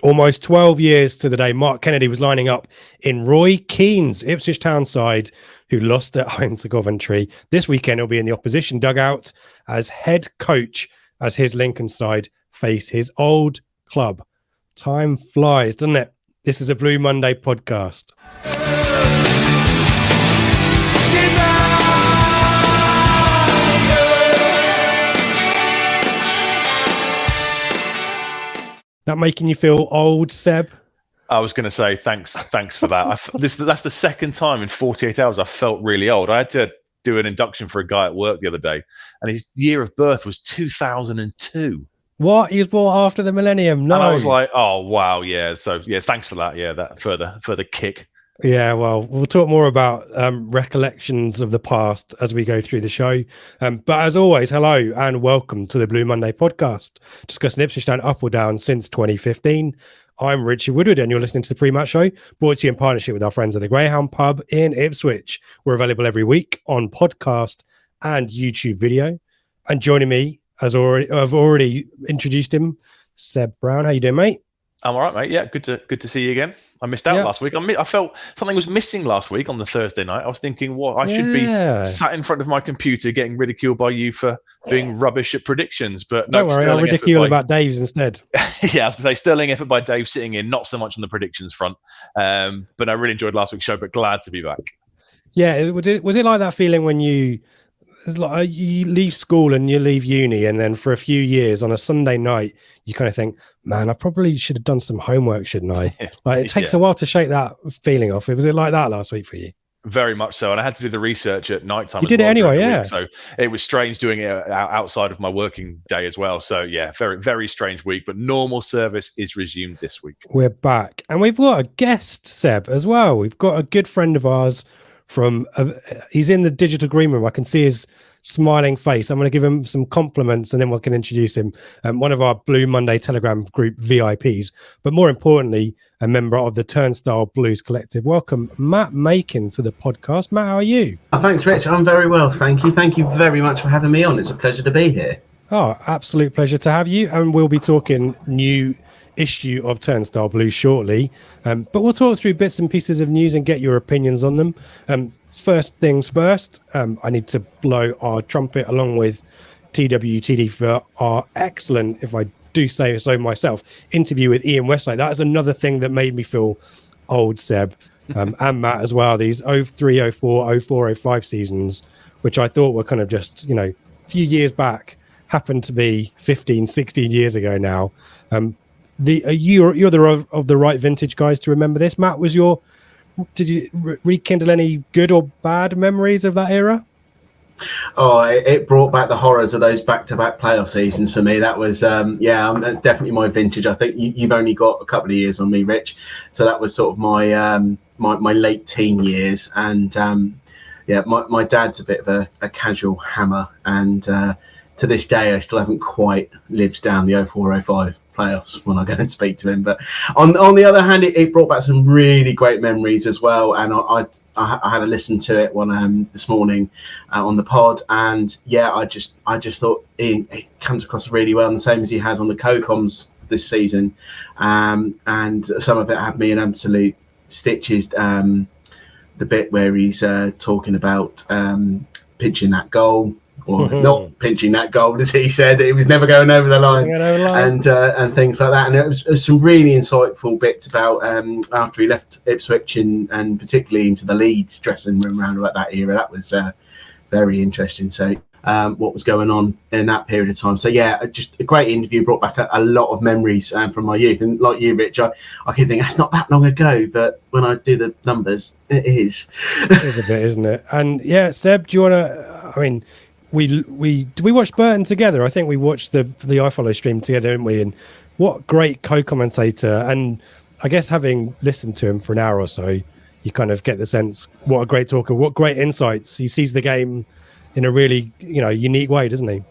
Almost 12 years to the day Mark Kennedy was lining up in Roy Keane's Ipswich Town side, who lost at home to Coventry. This weekend he'll be in the opposition dugout as head coach as his Lincoln side face his old club. Time flies, doesn't it? This is a Blue Monday podcast. That making you feel old, Seb? I was going to say thanks for that. That's the second time in 48 hours I felt really old. I had to do an induction for a guy at work the other day, and his year of birth was 2002. What? He was born after the millennium? No. And I was like, oh wow, yeah. So yeah, thanks for that. Yeah, that further kick. Yeah, well, we'll talk more about recollections of the past as we go through the show. But as always, hello and welcome to the Blue Monday podcast, discussing Ipswich Town up or down since 2015. I'm Richard Woodward, and you're listening to the Prematch show, brought to you in partnership with our friends at the Greyhound Pub in Ipswich. We're available every week on podcast and YouTube video. And joining me, as I've already introduced him, Seb Brown. How you doing, mate? I'm all right, mate. Yeah, good to see you again. I missed out last week. I felt something was missing last week on the Thursday night. I was thinking, I should be sat in front of my computer getting ridiculed by you for being rubbish at predictions. But don't worry, I'll ridicule about Dave's instead. Yeah, I was going to say sterling effort by Dave sitting in, not so much on the predictions front. But I really enjoyed last week's show. But glad to be back. Yeah, was it like that feeling when it's like you leave school and you leave uni, and then for a few years on a Sunday night, you kind of think, man, I probably should have done some homework, shouldn't I? Like it takes a while to shake that feeling off. Was it like that last week for you? Very much so. And I had to do the research at night time. You did it anyway, yeah. So it was strange doing it outside of my working day as well. So yeah, very, very strange week, but normal service is resumed this week. We're back. And we've got a guest, Seb, as well. We've got a good friend of ours he's in the digital green room. I can see his smiling face. I'm going to give him some compliments and then we can introduce him. One of our Blue Monday Telegram group VIPs, but more importantly, a member of the Turnstile Blues collective. Welcome, Matt Makin, to the podcast. Matt, how are you? Thanks, Rich. I'm very well, thank you. Thank you very much for having me on. It's a pleasure to be here. Oh, absolute pleasure to have you. And we'll be talking new issue of Turnstile Blues shortly, but we'll talk through bits and pieces of news and get your opinions on them. First things first, I need to blow our trumpet along with TWTD for our excellent, if I do say so myself, interview with Ian Westlake. That is another thing that made me feel old, Seb, and Matt as well. These 03, 04, 04, 05 seasons, which I thought were kind of just, a few years back, happened to be 15, 16 years ago now. You're of the right vintage guys to remember this. Matt, did you rekindle any good or bad memories of that era? Oh, it brought back the horrors of those back-to-back playoff seasons for me. That was, that's definitely my vintage. I think you've only got a couple of years on me, Rich. So that was sort of my my late teen years. And my dad's a bit of a casual hammer. And to this day, I still haven't quite lived down the 04-05 playoffs when I go and speak to him. But on the other hand, it brought back some really great memories as well. And I had a listen to it this morning on the pod, and I just thought it comes across really well, and the same as he has on the co-coms this season. And some of it had me in absolute stitches. The bit where he's talking about pinching that goal. Or not pinching that goal, as he said, it was never going over the line, and things like that. And it was some really insightful bits about after he left Ipswich and particularly into the Leeds dressing room around about that era. That was very interesting. So what was going on in that period of time. So yeah, just a great interview, brought back a lot of memories from my youth. And like you, Rich, I can think that's not that long ago, but when I do the numbers, it is. It is a bit, isn't it? And yeah, Seb, do you want to, we watched Burton together. I think we watched the iFollow stream together, didn't we? And what great co-commentator. And I guess having listened to him for an hour or so, you kind of get the sense, what a great talker, what great insights. He sees the game in a really, unique way, doesn't he?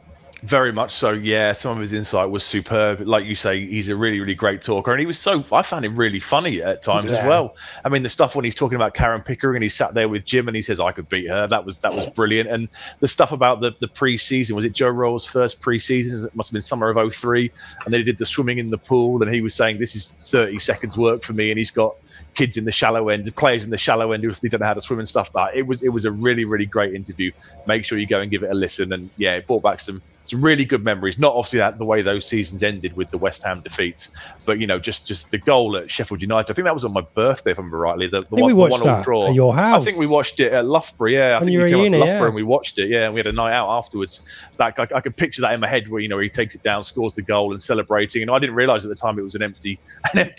Very much so, yeah. Some of his insight was superb. Like you say, he's a really, really great talker. And I found him really funny at times as well. I mean, the stuff when he's talking about Karen Pickering and he sat there with Jim and he says, I could beat her. That was brilliant. And the stuff about the pre-season, was it Joe Roll's first pre-season? It must have been summer of 03. And then he did the swimming in the pool and he was saying, this is 30 seconds work for me. And he's got kids in the shallow end, players in the shallow end who don't know how to swim and stuff. It was a really, really great interview. Make sure you go and give it a listen. And yeah, it brought back some really good memories. Not obviously the way those seasons ended with the West Ham defeats, but just the goal at Sheffield United. I think that was on my birthday, if I remember rightly. The we watched that draw at your house. I think we watched it at Loughborough. Yeah, I think we came up to Loughborough and we watched it. Yeah, and we had a night out afterwards. That I could picture that in my head where he takes it down, scores the goal, and celebrating. And I didn't realise at the time it was an empty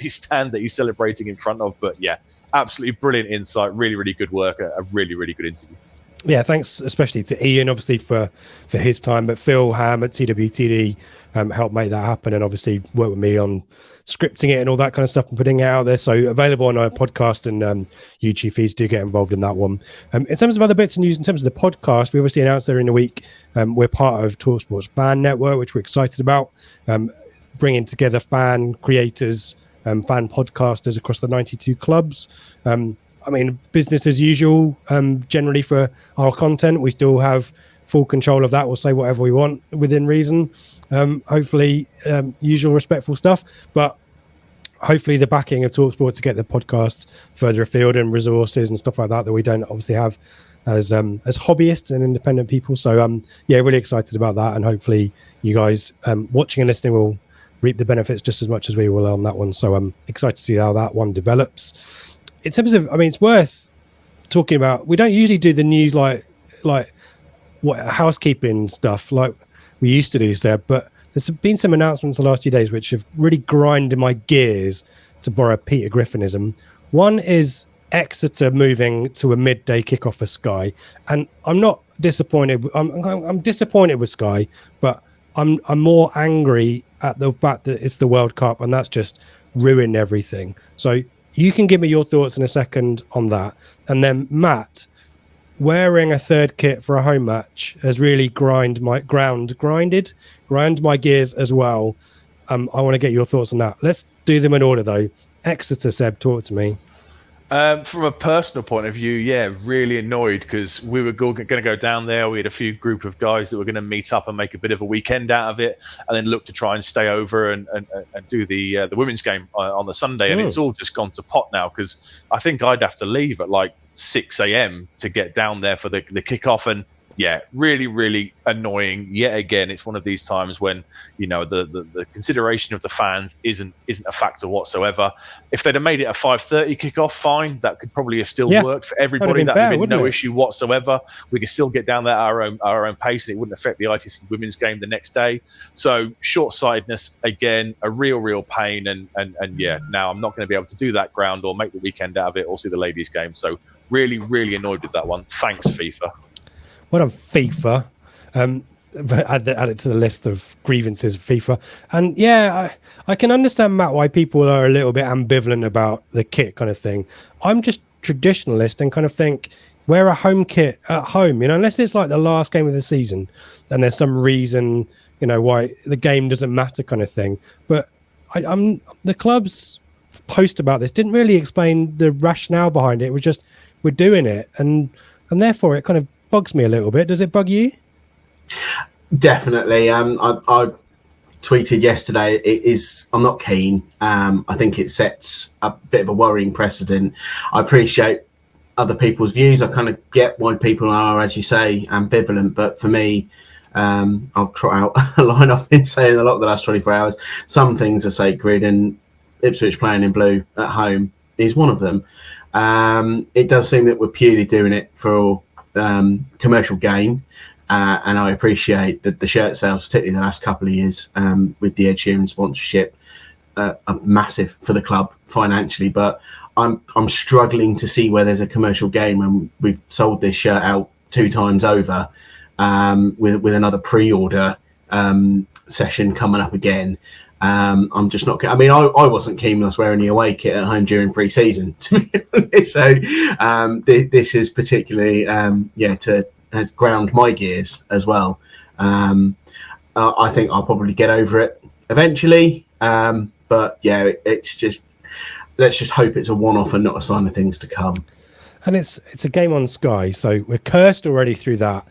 stand that he's celebrating in front of. But yeah, absolutely brilliant insight. Really, really good work. A really, really good interview. Yeah, thanks especially to Ian, obviously, for his time, but Phil Ham at TWTD helped make that happen and obviously worked with me on scripting it and all that kind of stuff and putting it out there. So available on our podcast and YouTube feeds. Do get involved in that one. In terms of other bits of news, in terms of the podcast, we obviously announced there in the week, we're part of TalkSport's Fan Network, which we're excited about, bringing together fan creators, fan podcasters across the 92 clubs. I mean, business as usual, generally for our content. We still have full control of that. We'll say whatever we want within reason. Hopefully, usual respectful stuff. But hopefully the backing of TalkSport to get the podcasts further afield and resources and stuff like that we don't obviously have as hobbyists and independent people. So, yeah, really excited about that. And hopefully you guys watching and listening will reap the benefits just as much as we will on that one. So I'm excited to see how that one develops. In terms of, I mean, it's worth talking about. We don't usually do the news like what housekeeping stuff like we used to do, Seb, but there's been some announcements the last few days which have really grinded my gears, to borrow Peter Griffinism. One is Exeter moving to a midday kickoff for Sky, and I'm not disappointed. I'm disappointed with Sky, but I'm more angry at the fact that it's the World Cup and that's just ruined everything. So you can give me your thoughts in a second on that. And then Matt, wearing a third kit for a home match has really grind my gears as well. I want to get your thoughts on that. Let's do them in order though. Exeter, Seb, talk to me. From a personal point of view, yeah, really annoyed because we were going to go down there. We had a few group of guys that were going to meet up and make a bit of a weekend out of it, and then look to try and stay over and do the women's game on the Sunday. And it's all just gone to pot now because I think I'd have to leave at like 6 a.m. to get down there for the kickoff. And yeah, really, really annoying. Yet again, it's one of these times when the consideration of the fans isn't a factor whatsoever. If they'd have made it a 5:30 kickoff, fine, that could probly have still worked for everybody. That would have been no issue whatsoever. We could still get down there at our own pace, and it wouldn't affect the ITFC women's game the next day. So short-sightedness again, a real pain. And yeah, now I'm not going to be able to do that ground or make the weekend out of it or see the ladies' game. So really, really annoyed with that one. Thanks, FIFA. Well done, FIFA. Add it to the list of grievances of FIFA. And yeah, I can understand, Matt, why people are a little bit ambivalent about the kit kind of thing. I'm just traditionalist and kind of think wear a home kit at home, unless it's like the last game of the season and there's some reason, why the game doesn't matter kind of thing. But the club's post about this didn't really explain the rationale behind it. It was just, we're doing it. And therefore it kind of bugs me a little bit. Does it bug you? Definitely. I tweeted yesterday. I'm not keen. I think it sets a bit of a worrying precedent. I appreciate other people's views. I kind of get why people are, as you say, ambivalent. But for me, I'll trot out a line I've been saying a lot the last 24 hours. Some things are sacred, and Ipswich playing in blue at home is one of them. It does seem that we're purely doing it for commercial gain, and I appreciate that the shirt sales, particularly the last couple of years with the Ed Sheeran sponsorship, are massive for the club financially. But I'm struggling to see where there's a commercial gain when we've sold this shirt out 2 times over, with another pre-order session coming up again. I'm just not. I mean, I wasn't keen when I was wearing the away kit at home during pre-season, to be honest. So this is particularly has ground my gears as well. I think I'll probably get over it eventually. But yeah, it's just, let's just hope it's a one-off and not a sign of things to come. And it's a game on Sky, so we're cursed already through that.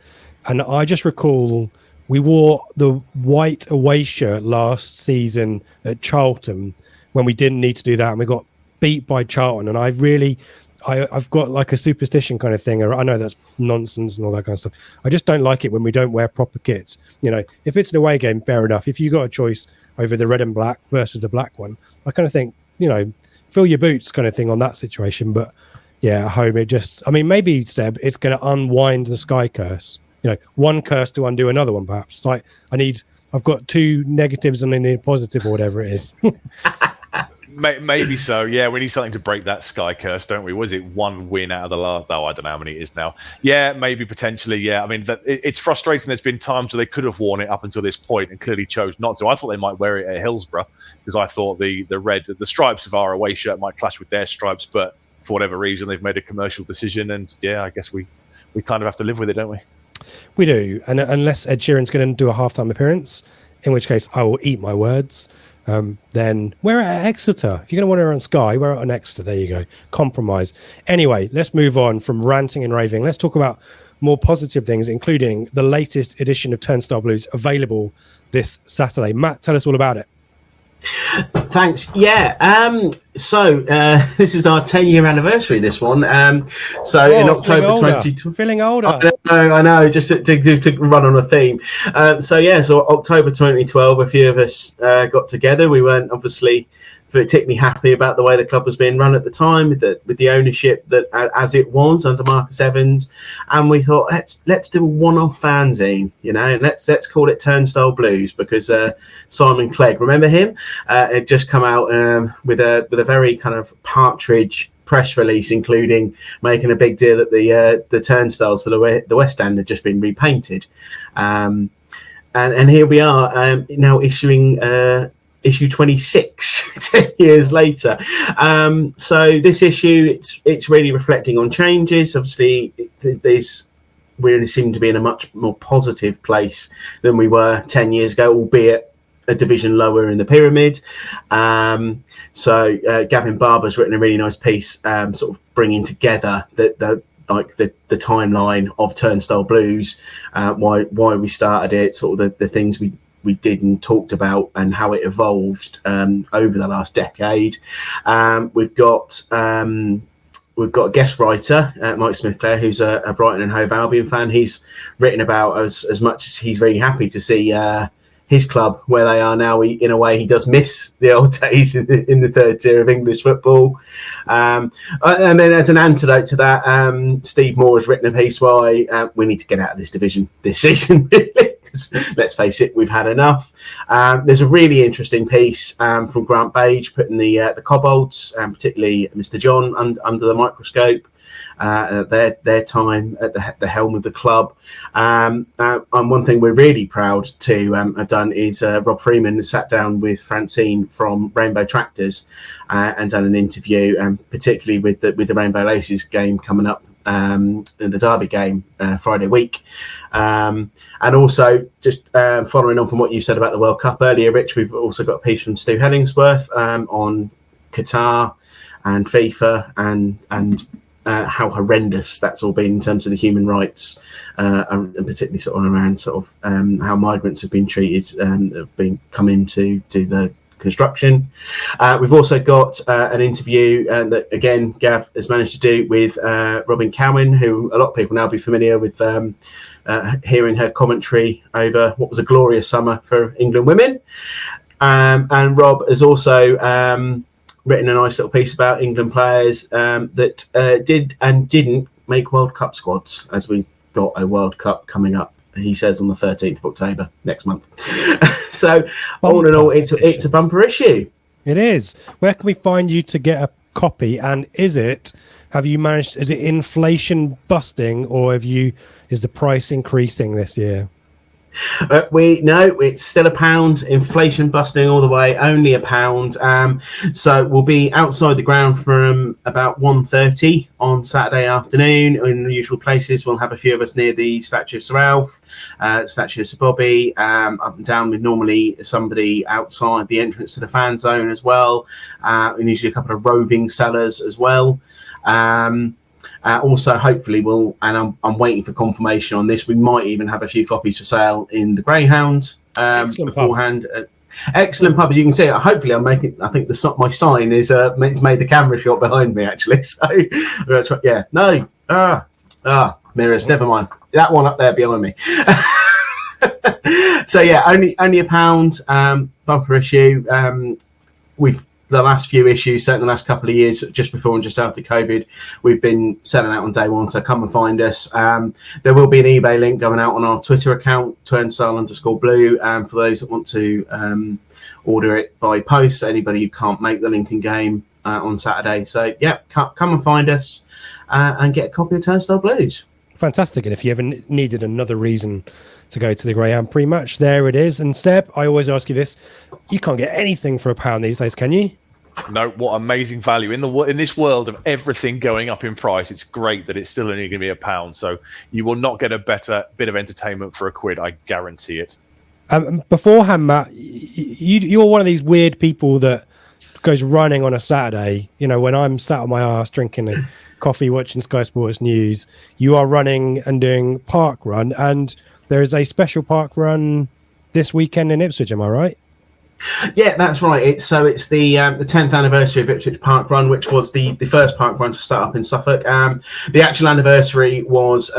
And I just recall we wore the white away shirt last season at Charlton when we didn't need to do that, and we got beat by Charlton. And I've got like a superstition kind of thing. I know that's nonsense and all that kind of stuff. I just don't like it when we don't wear proper kits. You know, if it's an away game, fair enough. If you got a choice over the red and black versus the black one, I kind of think, you know, fill your boots kind of thing on that situation. But yeah, at home, maybe, Seb, it's going to unwind the Sky curse. You know, one curse to undo another one, perhaps. Like I've got two negatives and I need a positive or whatever it is. Maybe so. Yeah, we need something to break that Sky curse, don't we? Was it one win out of the last? Oh, I don't know how many it is now. Yeah, maybe potentially. Yeah, I mean, it's frustrating. There's been times where they could have worn it up until this point and clearly chose not to. I thought they might wear it at Hillsborough because I thought the stripes of our away shirt might clash with their stripes, but for whatever reason, they've made a commercial decision, and yeah, I guess we kind of have to live with it, don't we? We do, and unless Ed Sheeran's going to do a halftime appearance, in which case I will eat my words. Then wear it at Exeter. If you're going to want to wear it on Sky, wear it on Exeter. There you go. Compromise. Anyway, let's move on from ranting and raving. Let's talk about more positive things, including the latest edition of Turnstile Blues available this Saturday. Matt, tell us all about it. Thanks. Yeah. So this is our 10-year anniversary. This one. In October 2020. Feeling older. I know. Just to run on a theme. So October 2012, a few of us got together. We weren't obviously particularly happy about the way the club was being run at the time, with the ownership that as it was under Marcus Evans, and we thought let's do a one-off fanzine, you know, and let's call it Turnstile Blues because Simon Clegg, remember him? It just come out with a very kind of partridge press release, including making a big deal that the turnstiles for the West End had just been repainted, and here we are now issuing issue 26 10 years later. So this issue, it's really reflecting on changes. Obviously, we really seem to be in a much more positive place than we were 10 years ago, albeit a division lower in the pyramid. So Gavin Barber's written a really nice piece, sort of bringing together the timeline of Turnstile Blues, why we started it, sort of the things we did and talked about, and how it evolved over the last decade. We've got a guest writer, Mike Smith-Clare, who's a Brighton and Hove Albion fan. He's written about as much as he's really happy to see his club where they are now. In a way, he does miss the old days in the third tier of English football. And then as an antidote to that, Steve Moore has written a piece why we need to get out of this division this season, really. Let's face it, we've had enough. There's a really interesting piece from Grant Page putting the Kobolds, particularly Mr. John, under the microscope. Their time at the helm of the club. And one thing we're really proud to have done is Rob Freeman sat down with Francine from Rainbow Tractors and done an interview, particularly with the Rainbow Laces game coming up, in the Derby game Friday week. And also just following on from what you said about the World Cup earlier, Rich, we've also got a piece from Stu Hellingsworth on Qatar and FIFA and how horrendous that's all been in terms of the human rights, and particularly sort of around sort of how migrants have been treated and have been come into the construction. We've also got an interview that again Gav has managed to do with Robin Cowan, who a lot of people now be familiar with, hearing her commentary over what was a glorious summer for England women. And Rob has also written a nice little piece about England players that did and didn't make World Cup squads, as we got a World Cup coming up, he says, on the 13th of October next month. So all in all, it's a bumper issue. It is. Where can we find you to get a copy? And is it inflation busting, or is the price increasing this year? It's still £1. Inflation busting all the way, only £1. So we'll be outside the ground from about 1:30 on Saturday afternoon in the usual places. We'll have a few of us near the statue of Sir Ralph, statue of Sir Bobby, up and down with normally somebody outside the entrance to the fan zone as well, and usually a couple of roving sellers as well. Also, hopefully, I'm waiting for confirmation on this. We might even have a few copies for sale in the Greyhound beforehand. Excellent pub, as you can see. Hopefully, I'm making. I think my sign is it's made the camera shot behind me actually. So I'm gonna try. Yeah, no. Mirrors. Never mind. That one up there behind me. So yeah, only £1. Bumper issue. The last few issues, certainly the last couple of years, just before and just after COVID, we've been selling out on day one. So come and find us. There will be an eBay link going out on our Twitter account, Turnstile_Blue, for those that want to order it by post. Anybody who can't make the Lincoln game on Saturday. So yeah, come and find us and get a copy of Turnstile Blues. Fantastic. And if you ever needed another reason to go to the Greyhound pre-match, there it is. And Seb, I always ask you this: you can't get anything for £1 these days, can you? No, what amazing value in this world of everything going up in price. It's great that it's still only going to be £1. So you will not get a better bit of entertainment for £1. I guarantee it. Beforehand, Matt, you're one of these weird people that goes running on a Saturday. You know, when I'm sat on my arse drinking a coffee, watching Sky Sports News, you are running and doing park run, and there is a special park run this weekend in Ipswich. Am I right? Yeah, that's right. It's the 10th anniversary of Ipswich Park Run, which was the first park run to start up in Suffolk. The actual anniversary was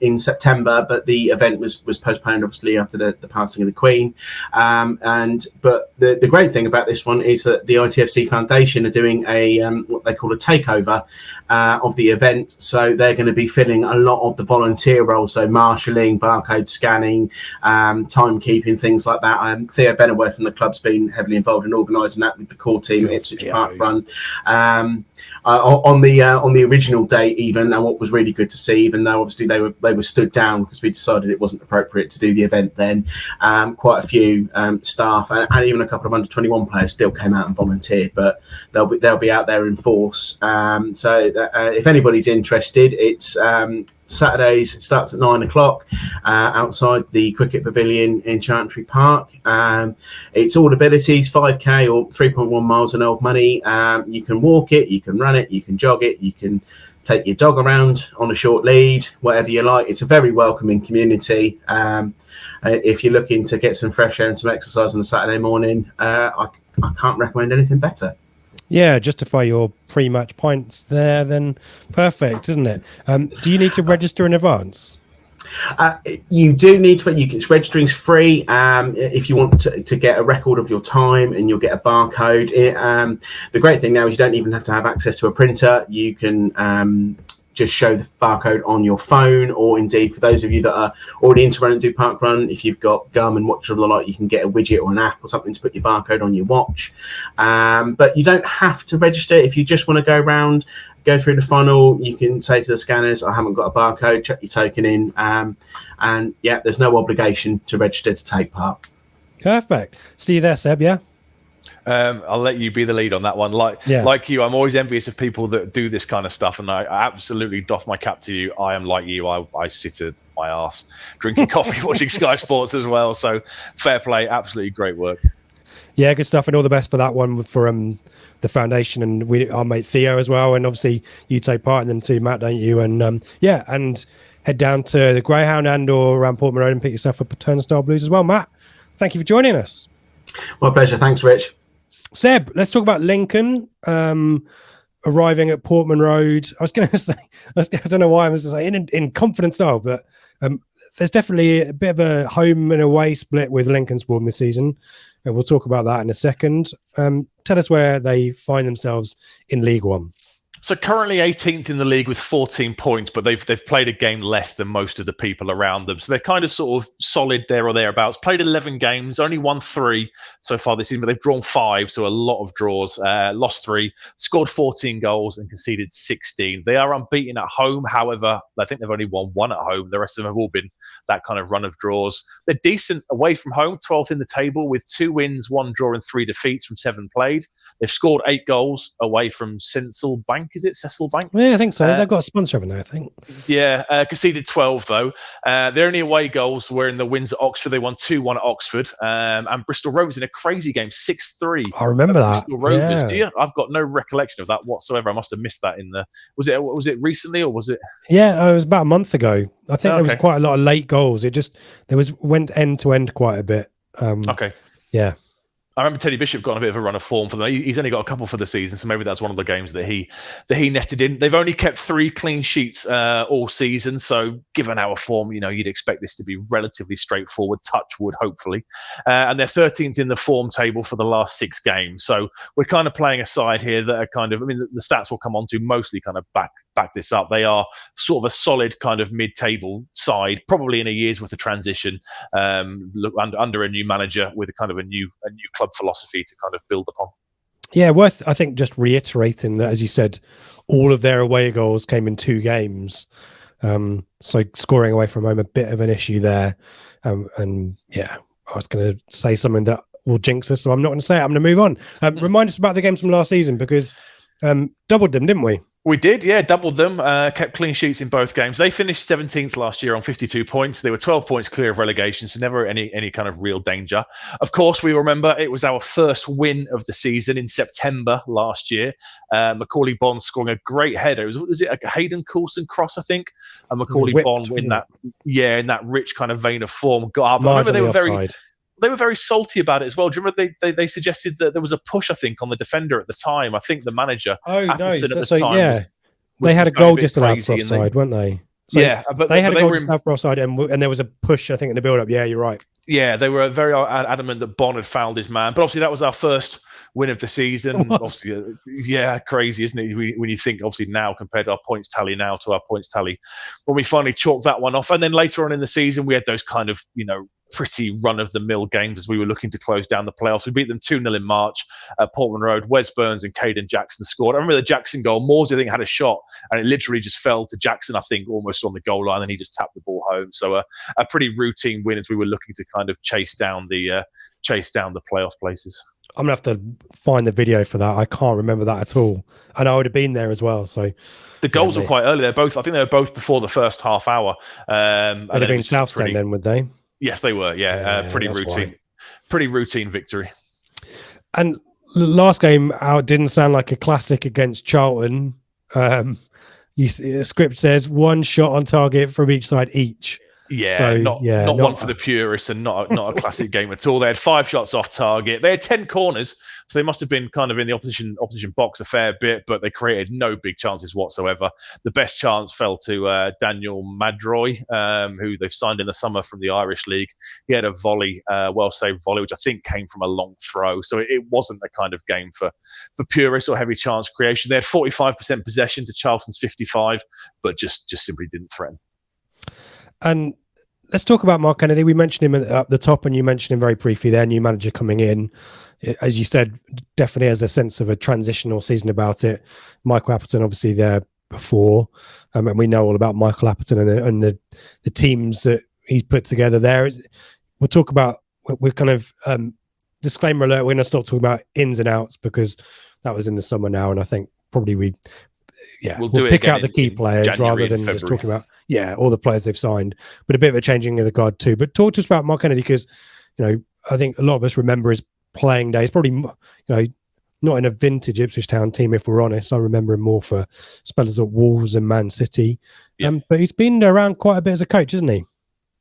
in September, but the event was postponed, obviously, after the passing of the Queen. But the great thing about this one is that the ITFC Foundation are doing a what they call a takeover of the event. So they're going to be filling a lot of the volunteer roles, so marshalling, barcode scanning, timekeeping, things like that. Theo Bennerworth from the club's been heavily involved in organising that with the core team at Ipswich Park Run on the original day even. And what was really good to see, even though obviously they were stood down because we decided it wasn't appropriate to do the event then, quite a few staff and even a couple of under-21 players still came out and volunteered, but they'll be out there in force. If anybody's interested, it's Saturdays. It starts at 9 o'clock outside the Cricket Pavilion in Chantry Park. It's all abilities, 5k or 3.1 miles in old money. You can walk it, you can run it, you can jog it, you can take your dog around on a short lead, whatever you like. It's a very welcoming community. If you're looking to get some fresh air and some exercise on a Saturday morning, I can't recommend anything better. Yeah, justify your pre-match points there, then perfect, isn't it? Do you need to register in advance? You do need to. Registering's free. If you want to get a record of your time, and you'll get a barcode. The great thing now is you don't even have to have access to a printer. You can just show the barcode on your phone, or indeed for those of you that are already into run and do park run, if you've got Garmin watch or the like, you can get a widget or an app or something to put your barcode on your watch. But you don't have to register. If you just want to go through the funnel, you can say to the scanners, I haven't got a barcode, chuck your token in, and yeah, there's no obligation to register to take part. Perfect. See you there, Seb. Yeah. I'll let you be the lead on that one. Like you, I'm always envious of people that do this kind of stuff, and I absolutely doff my cap to you. I am like you. I sit at my arse drinking coffee, watching Sky Sports as well. So fair play, absolutely great work. Yeah, good stuff, and all the best for that one for the foundation, and our mate Theo as well. And obviously you take part in them too, Matt, don't you? And and head down to the Greyhound and or around Portman Road and pick yourself up a Turnstile Blues as well. Matt, thank you for joining us. My pleasure. Thanks, Rich. Seb, let's talk about Lincoln arriving at Portman Road. I was going to say, I don't know why I was going to say in confident style, but there's definitely a bit of a home and away split with Lincoln's form this season. And we'll talk about that in a second. Tell us where they find themselves in League One. So currently 18th in the league with 14 points, but they've played a game less than most of the people around them. So they're kind of sort of solid there or thereabouts. Played 11 games, only won 3 so far this season, but they've drawn 5, so a lot of draws. Lost 3, scored 14 goals and conceded 16. They are unbeaten at home. However, I think they've only won 1 at home. The rest of them have all been that kind of run of draws. They're decent away from home, 12th in the table with 2 wins, 1 draw and 3 defeats from 7 played. They've scored 8 goals away from Cecil Bank. Is it Cecil Bank? Yeah, I think so. They've got a sponsor over there, I think. Yeah, conceded 12 though. Their only away goals were in the wins at Oxford. They won 2-1 at Oxford, and Bristol Rovers in a crazy game, 6-3. I remember that. Bristol Rovers. Yeah. Do you? I've got no recollection of that whatsoever. I must have missed that in the. Was it recently or was it? Yeah, it was about a month ago. I think there was quite a lot of late goals. Went end to end quite a bit. Okay. Yeah. I remember Teddy Bishop got on a bit of a run of form for them. He's only got a couple for the season, so maybe that's one of the games that he netted in. They've only kept 3 clean sheets all season, so given our form, you'd expect this to be relatively straightforward. Touch wood, hopefully. And they're 13th in the form table for the last 6 games. So we're kind of playing a side here that are kind of, the stats we'll come on to mostly kind of back this up. They are sort of a solid kind of mid-table side, probably in a year's worth of transition, under a new manager with a kind of a new club philosophy to kind of build upon. Yeah, worth, I think, just reiterating that, as you said, all of their away goals came in 2 games. So scoring away from home, a bit of an issue there. And yeah, I was going to say something that will jinx us, so I'm not going to say it. I'm going to move on. Remind us about the games from last season, because doubled them, didn't we? We did, yeah, doubled them, kept clean sheets in both games. They finished 17th last year on 52 points. They were 12 points clear of relegation, so never any kind of real danger. Of course, we remember it was our first win of the season in September last year. Macaulay Bond scoring a great header. Was it a Hayden Coulson cross, I think? And Macaulay Bond in that rich kind of vein of form. I remember they were very salty about it as well. Do you remember they suggested that there was a push, I think, on the defender at the time? I think the manager, Appleton, at the time, they had a goal disallowed for offside, weren't they? So yeah, but they had a goal disallowed for offside, and there was a push, I think, in the build-up. Yeah, you're right. Yeah, they were very adamant that Bond had fouled his man. But obviously, that was our first win of the season. Obviously, yeah, crazy, isn't it? When you think, obviously, now compared to our points tally now to our points tally when we finally chalked that one off. And then later on in the season, we had those kind of, pretty run-of-the-mill games as we were looking to close down the playoffs. We beat them 2-0 in March at Portman Road. Wes Burns and Caden Jackson scored. I remember the Jackson goal. Moores, I think, had a shot, and it literally just fell to Jackson, I think, almost on the goal line, and he just tapped the ball home. So a pretty routine win as we were looking to kind of chase down the playoff places. I'm going to have to find the video for that. I can't remember that at all. And I would have been there as well. So the goals were quite early. I think they were both before the first half hour. They'd have been Southstand then, would they? Yes, they were. Yeah, pretty routine. Why. Pretty routine victory. And last game out didn't sound like a classic against Charlton. The script says 1 shot on target from each side each. Yeah, so, not one for the purists, and not a classic game at all. They had 5 shots off target. They had 10 corners, so they must have been kind of in the opposition box a fair bit, but they created no big chances whatsoever. The best chance fell to Daniel Madroy, who they've signed in the summer from the Irish League. He had a volley, well-saved volley, which I think came from a long throw. So it wasn't the kind of game for purists or heavy chance creation. They had 45% possession to Charlton's 55%, but just simply didn't threaten. And let's talk about Mark Kennedy. We mentioned him at the top, and you mentioned him very briefly there. New manager coming in, as you said, definitely has a sense of a transitional season about it. Michael Appleton, obviously there before, and we know all about Michael Appleton and the teams that he's put together there. We'll talk about. We're kind of disclaimer alert. We're going to stop talking about ins and outs because that was in the summer now, and I think probably we'll pick out the key players rather than just talking about all the players they've signed, but a bit of a changing of the guard too. But talk to us about Mark Kennedy, because I think a lot of us remember his playing days. Probably not in a vintage Ipswich Town team, if we're honest. I remember him more for spells at Wolves and Man City. But he's been around quite a bit as a coach, hasn't he?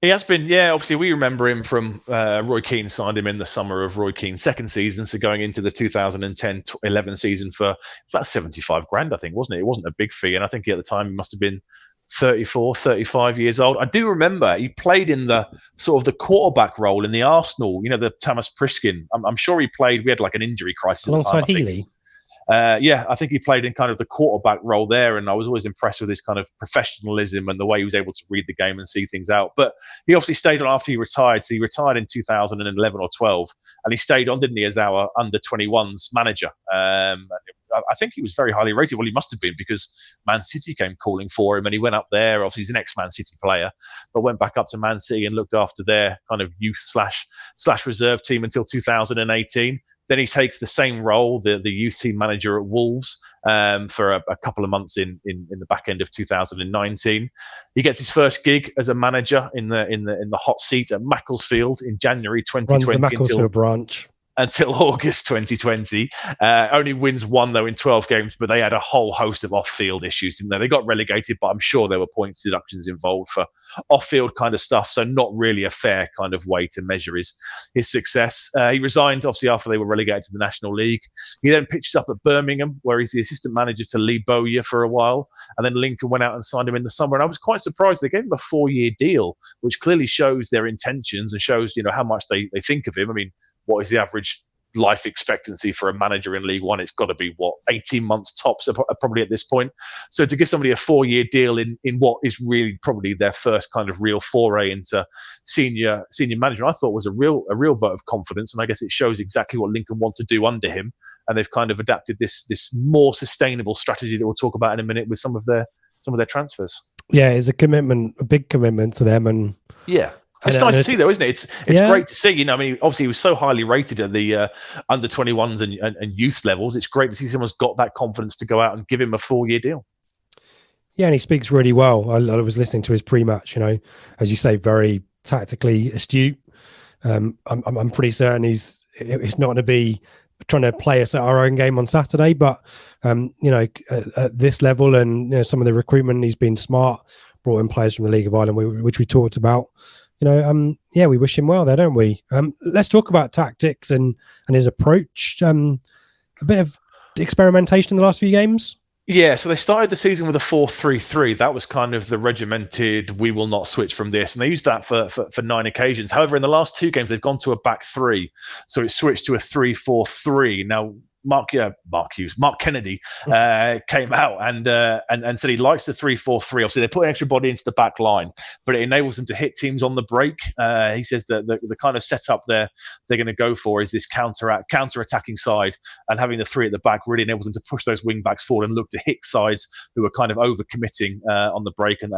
He has been, yeah. Obviously, we remember him from Roy Keane signed him in the summer of Roy Keane's second season, so going into the 2010-11 season for about 75 grand, I think, wasn't it? It wasn't a big fee, and I think at the time he must have been 34, 35 years old. I do remember he played in the sort of the quarterback role in the Arsenal, the Thomas Priskin. I'm sure he played. We had like an injury crisis alongside Healy. I think he played in kind of the quarterback role there, and I was always impressed with his kind of professionalism and the way he was able to read the game and see things out. But he obviously stayed on after he retired. So he retired in 2011 or 12, and he stayed on, didn't he, as our under-21s manager. I think he was very highly rated. Well, he must have been, because Man City came calling for him, and he went up there. Obviously, he's an ex-Man City player, but went back up to Man City and looked after their kind of youth slash reserve team until 2018. Then he takes the same role, the youth team manager at Wolves, for a couple of months in the back end of 2019. He gets his first gig as a manager in the hot seat at Macclesfield in January 2020. Runs the Macclesfield branch. Until August 2020. Only wins one, though, in 12 games, but they had a whole host of off-field issues, didn't they? They got relegated, but I'm sure there were points deductions involved for off-field kind of stuff, so not really a fair kind of way to measure his success. He resigned, obviously, after they were relegated to the National League. He then pitches up at Birmingham, where he's the assistant manager to Lee Bowyer for a while, and then Lincoln went out and signed him in the summer, and I was quite surprised. They gave him a 4-year deal, which clearly shows their intentions and shows, how much they think of him. I mean, what is the average life expectancy for a manager in League One? It's got to be 18 months tops, probably at this point. So to give somebody a 4-year deal in what is really probably their first kind of real foray into senior management, I thought was a real vote of confidence. And I guess it shows exactly what Lincoln want to do under him, and they've kind of adapted this more sustainable strategy that we'll talk about in a minute with some of their transfers. Yeah, it's a big commitment to them, and yeah. It's nice to see, though, isn't it? It's great to see. I mean, obviously, he was so highly rated at the under-21s and youth levels. It's great to see someone's got that confidence to go out and give him a 4-year deal. Yeah, and he speaks really well. I was listening to his pre-match. As you say, very tactically astute. I'm pretty certain it's not going to be trying to play us at our own game on Saturday, but at this level and some of the recruitment, he's been smart. Brought in players from the League of Ireland, which we talked about. We wish him well there, don't we? Let's talk about tactics and his approach. A bit of experimentation in the last few games. Yeah, so they started the season with a 4-3-3. That was kind of the regimented, we will not switch from this. And they used that for 9 occasions. However, in the last 2 games, they've gone to a back 3. So it switched to a 3-4-3. Now, Mark Kennedy came out and said he likes the 3-4-3. Obviously, they put an extra body into the back line, but it enables them to hit teams on the break. He says that the kind of setup they're going to go for is this counter-attacking side, and having the 3 at the back really enables them to push those wing backs forward and look to hit sides who are kind of over-committing on the break, and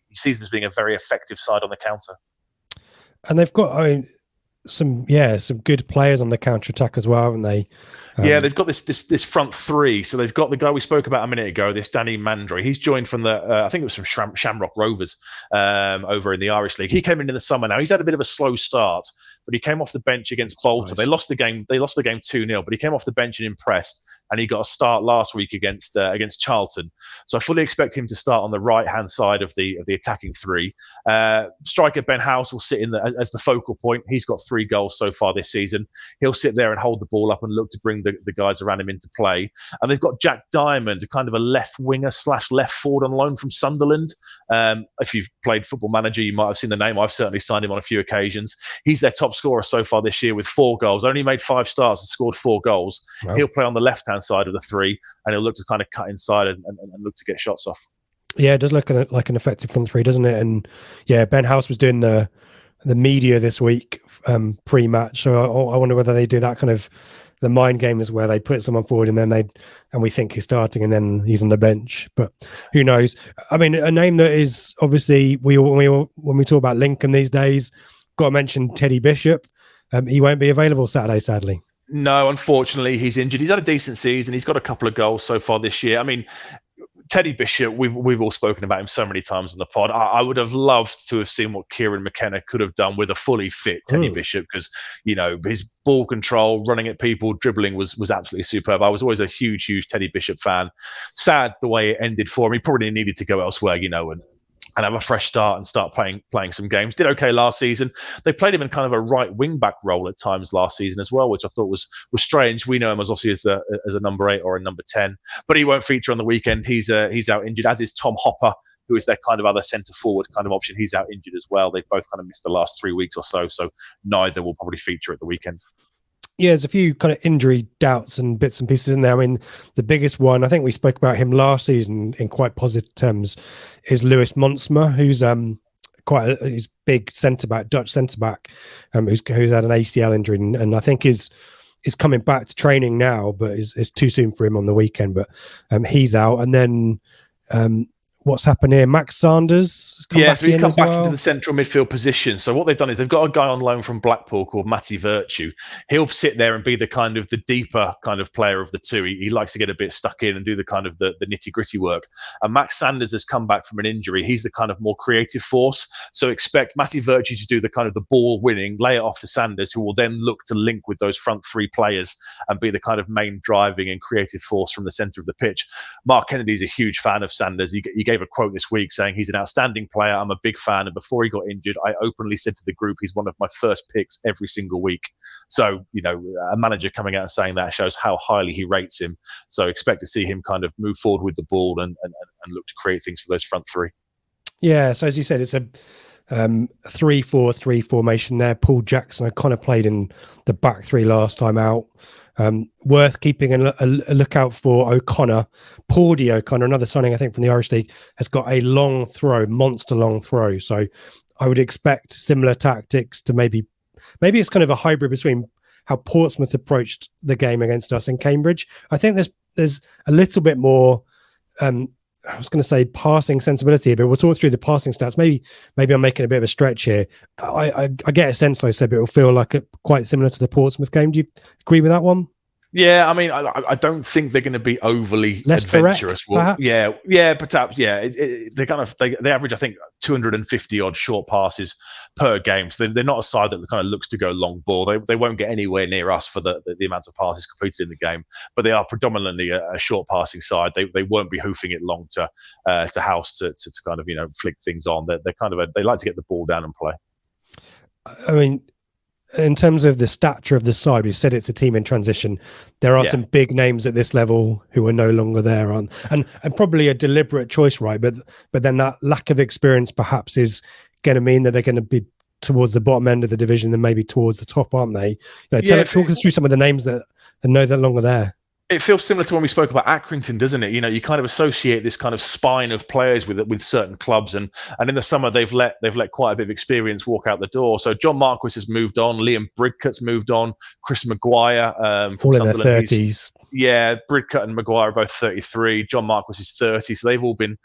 he sees them as being a very effective side on the counter. And they've got some good players on the counter-attack as well, haven't they? They've got this front 3. So they've got the guy we spoke about a minute ago, this Danny Mandry. He's joined from I think it was from Shamrock Rovers over in the Irish League. He came in the summer now. He's had a bit of a slow start, but he came off the bench against Bolton. Nice. They lost the game 2-0, but he came off the bench and impressed. And he got a start last week against Charlton. So I fully expect him to start on the right-hand side of the attacking 3. Striker Ben House will sit as the focal point. He's got 3 goals so far this season. He'll sit there and hold the ball up and look to bring the guys around him into play. And they've got Jack Diamond, kind of a left winger / left forward on loan from Sunderland. If you've played Football Manager, you might have seen the name. I've certainly signed him on a few occasions. He's their top scorer so far this year with 4 goals. Only made 5 starts and scored 4 goals. Wow. He'll play on the left-hand side of the 3, and he'll look to kind of cut inside and look to get shots off. Yeah, it does look like an effective front 3, doesn't it? And yeah, Ben House was doing the media this week pre-match, so I wonder whether they do that kind of the mind game is where they put someone forward and we think he's starting and then he's on the bench, but who knows? I mean, a name that is obviously when we talk about Lincoln these days, got to mention Teddy Bishop. He won't be available Saturday, sadly. No, unfortunately, he's injured. He's had a decent season. He's got a couple of goals so far this year. I mean, Teddy Bishop, we've all spoken about him so many times on the pod. I would have loved to have seen what Kieran McKenna could have done with a fully fit Teddy Bishop, because his ball control, running at people, dribbling was absolutely superb. I was always a huge Teddy Bishop fan. Sad the way it ended for him. He probably needed to go elsewhere, and have a fresh start and start playing some games. Did okay last season. They played him in kind of a right wing back role at times last season as well, which I thought was strange. We know him as obviously as a number 8 or a number 10, but he won't feature on the weekend. He's out injured, as is Tom Hopper, who is their kind of other centre forward kind of option. He's out injured as well. They've both kind of missed the last 3 weeks or so neither will probably feature at the weekend. Yeah, there's a few kind of injury doubts and bits and pieces in there. I mean, the biggest one, I think we spoke about him last season in quite positive terms, is Lewis Monsma, who's he's big centre back, Dutch centre back, who's had an ACL injury, and I think is coming back to training now, but is too soon for him on the weekend. But he's out, and then what's happened here? Max Sanders so he's come back into the central midfield position. So what they've done is they've got a guy on loan from Blackpool called Matty Virtue. He'll sit there and be the kind of the deeper kind of player of the two. He likes to get a bit stuck in and do the kind of the nitty gritty work. And Max Sanders has come back from an injury. He's the kind of more creative force. So expect Matty Virtue to do the kind of the ball winning, lay it off to Sanders, who will then look to link with those front three players and be the kind of main driving and creative force from the centre of the pitch. Mark Kennedy's a huge fan of Sanders. He gave a quote this week saying he's an outstanding player. I'm a big fan. And before he got injured, I openly said to the group, he's one of my first picks every single week. So, a manager coming out and saying that shows how highly he rates him. So expect to see him kind of move forward with the ball and look to create things for those front three. Yeah. So as you said, it's a 3-4-3 formation there. Paul Jackson kind of played in the back three last time out. Worth keeping a lookout for O'Connor. Pordy O'Connor, another signing I think from the Irish League, has got a long throw, monster long throw. So I would expect similar tactics to maybe it's kind of a hybrid between how Portsmouth approached the game against us in Cambridge. I think there's a little bit more I was going to say passing sensibility, but we'll talk through the passing stats. Maybe I'm making a bit of a stretch here. I get a sense, like I said, but it'll feel like quite similar to the Portsmouth game. Do you agree with that one? Yeah, I mean, I don't think they're going to be overly less adventurous. Direct, perhaps? Perhaps. Yeah, they average, I think, 250 odd short passes per game. So they're not a side that kind of looks to go long ball. They won't get anywhere near us for the amount of passes completed in the game. But they are predominantly a short passing side. They won't be hoofing it long to House to kind of flick things on. They're kind of they like to get the ball down and play. I mean, in terms of the stature of the side, we've said it's a team in transition. There are some big names at this level who are no longer there, and probably a deliberate choice, right? But then that lack of experience perhaps is going to mean that they're going to be towards the bottom end of the division than maybe towards the top, aren't they? Talk us through some of the names that are no longer there. It feels similar to when we spoke about Accrington, doesn't it? You kind of associate this kind of spine of players with certain clubs, and in the summer they've let quite a bit of experience walk out the door. So John Marquis has moved on, Liam Bridcut's moved on, Chris Maguire, all in their 30s. Yeah, Bridcut and Maguire are both 33. John Marquis is 30, so they've all been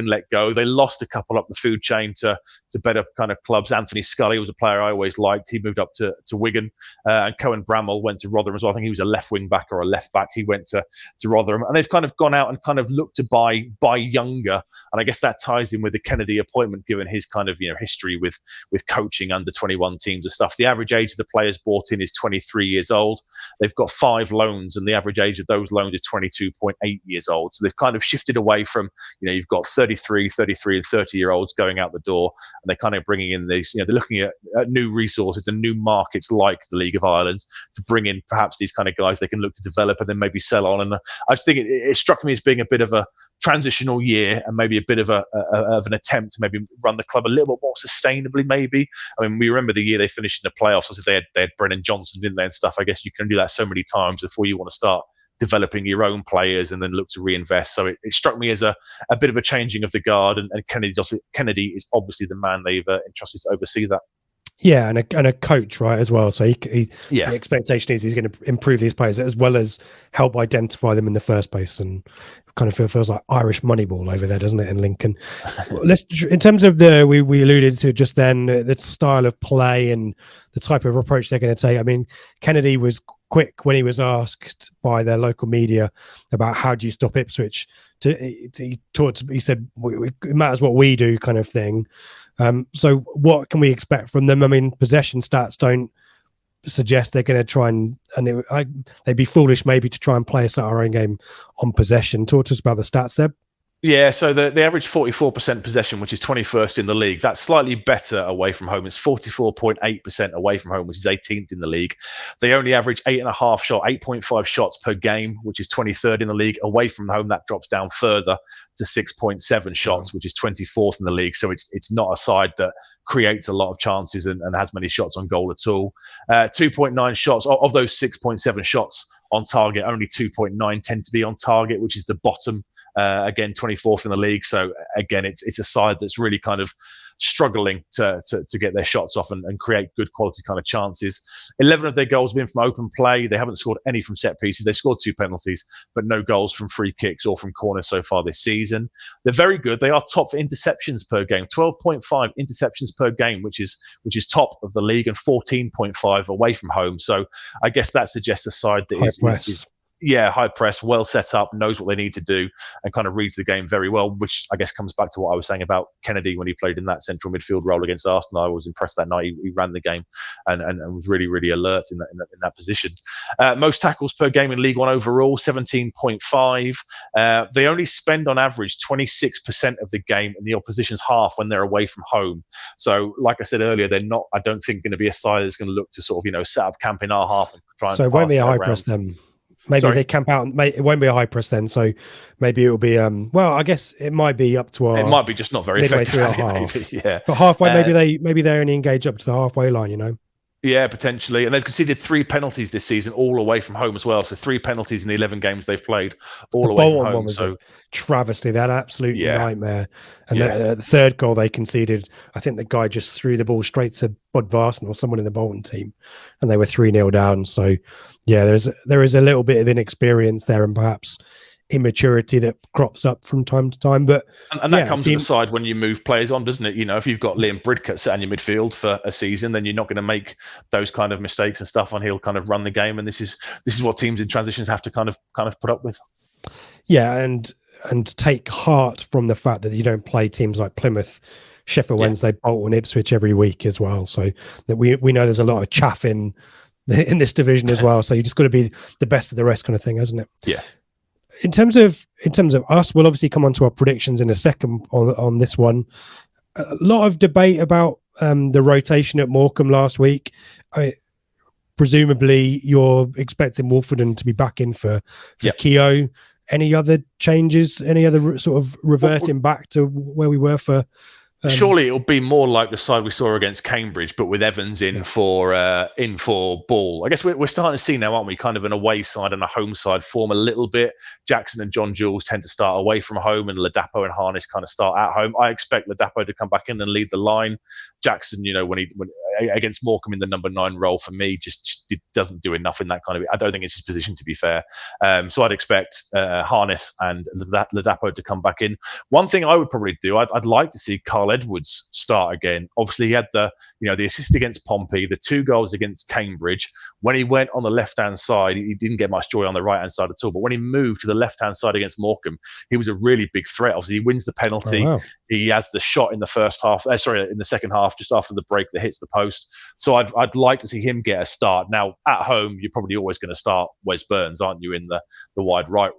let go. They lost a couple up the food chain to better kind of clubs. Anthony Scully was a player I always liked. He moved up to Wigan, and Cohen Bramall went to Rotherham as well. I think he was a left wing back or a left back. He went to Rotherham, and they've kind of gone out and kind of looked to buy younger. And I guess that ties in with the Kennedy appointment, given his kind of history with coaching under 21 teams and stuff. The average age of the players brought in is 23 years old. They've got 5 loans, and the average age of those loans is 22.8 years old. So they've kind of shifted away from you've got 33 and 30-year-olds going out the door, and they're kind of bringing in these. They're looking at new resources and new markets like the League of Ireland to bring in perhaps these kind of guys they can look to develop and then maybe sell on. And I just think it struck me as being a bit of a transitional year and maybe a bit of an attempt to maybe run the club a little bit more sustainably. Maybe we remember the year they finished in the playoffs. I said they had Brennan Johnson, didn't they, and stuff. I guess you can do that so many times before you want to start developing your own players and then look to reinvest. So it struck me as a bit of a changing of the guard, and Kennedy is obviously the man they've entrusted to oversee that. Yeah, and a coach, right, as well. So the expectation is he's going to improve these players as well as help identify them in the first place. And kind of feels like Irish Moneyball over there, doesn't it, in Lincoln? In terms of we alluded to just then, the style of play and the type of approach they're going to take. I mean, Kennedy was quick when he was asked by their local media about how do you stop Ipswich. He said, it matters what we do, kind of thing. So what can we expect from them? I mean, possession stats don't suggest they're going to try they'd be foolish maybe to try and play us at our own game on possession. Talk to us about the stats, Seb. Yeah, so they average 44% possession, which is 21st in the league. That's slightly better away from home. It's 44.8% away from home, which is 18th in the league. They only average 8.5 shots per game, which is 23rd in the league. Away from home, that drops down further to 6.7 shots, which is 24th in the league. So it's not a side that creates a lot of chances and has many shots on goal at all. 2.9 shots of those 6.7 shots on target, only 2.9 tend to be on target, which is the bottom. Again, 24th in the league. So again, it's a side that's really kind of struggling to get their shots off and create good quality kind of chances. 11 of their goals have been from open play. They haven't scored any from set pieces. They scored 2 penalties, but no goals from free kicks or from corners so far this season. They're very good. They are top for interceptions per game, 12.5 interceptions per game, which is top of the league, and 14.5 away from home. So I guess that suggests a side that is high press, well set up, knows what they need to do, and kind of reads the game very well, which I guess comes back to what I was saying about Kennedy when he played in that central midfield role against Arsenal. I was impressed that night. He ran the game and was really, really alert in that position. Most tackles per game in League One overall, 17.5. They only spend on average 26% of the game in the opposition's half when they're away from home. So, like I said earlier, they're not, I don't think, going to be a side that's going to look to sort of, set up camp in our half and try and. So it won't be a high press then. Maybe they camp out. It won't be a high press then. So maybe it'll be. Well, I guess it might be up to. It might be just not very effective. Maybe, yeah. But halfway, maybe they only engage up to the halfway line. Yeah, potentially. And they've conceded 3 penalties this season, all away from home as well. So 3 penalties in the 11 games they've played, all away from home. One was a travesty. That absolute nightmare. And the third goal they conceded, I think the guy just threw the ball straight to Bud Varson or someone in the Bolton team, and they were 3-0 down. So, yeah, there is a little bit of inexperience there, and perhaps immaturity that crops up from time to time, but that comes to the side when you move players on, doesn't it? If you've got Liam Bridcut set on your midfield for a season, then you're not going to make those kind of mistakes and stuff, and he'll kind of run the game. And this is what teams in transitions have to kind of put up with. Yeah, and take heart from the fact that you don't play teams like Plymouth, Sheffield Wednesday, Bolton, Ipswich every week as well. So that we know there's a lot of chaff in this division as well. So you just got to be the best of the rest, kind of thing, hasn't it? Yeah. In terms of us, we'll obviously come on to our predictions in a second on this one. A lot of debate about the rotation at Morecambe last week. Presumably, you're expecting Wolfenden to be back in for Keogh. Any other changes? Any other sort of reverting back to where we were for? Surely it'll be more like the side we saw against Cambridge, but with Evans in for Ball. I guess we're starting to see now, aren't we? Kind of an away side and a home side form a little bit. Jackson and John Jules tend to start away from home, and Ladapo and Harness kind of start at home. I expect Ladapo to come back in and lead the line. Jackson, when against Morecambe in the number 9 role, for me, just doesn't do enough in that kind of. I don't think it's his position, to be fair. So I'd expect Harness and Ladapo to come back in. One thing I would probably do, I'd like to see Carl Edwards start again. Obviously, he had the assist against Pompey, the 2 goals against Cambridge. When he went on the left-hand side, he didn't get much joy on the right-hand side at all. But when he moved to the left-hand side against Morecambe, he was a really big threat. Obviously, he wins the penalty. Oh, wow. He has the shot in the in the second half, just after the break that hits the post. So I'd like to see him get a start. Now, at home, you're probably always going to start Wes Burns, aren't you, in the wide right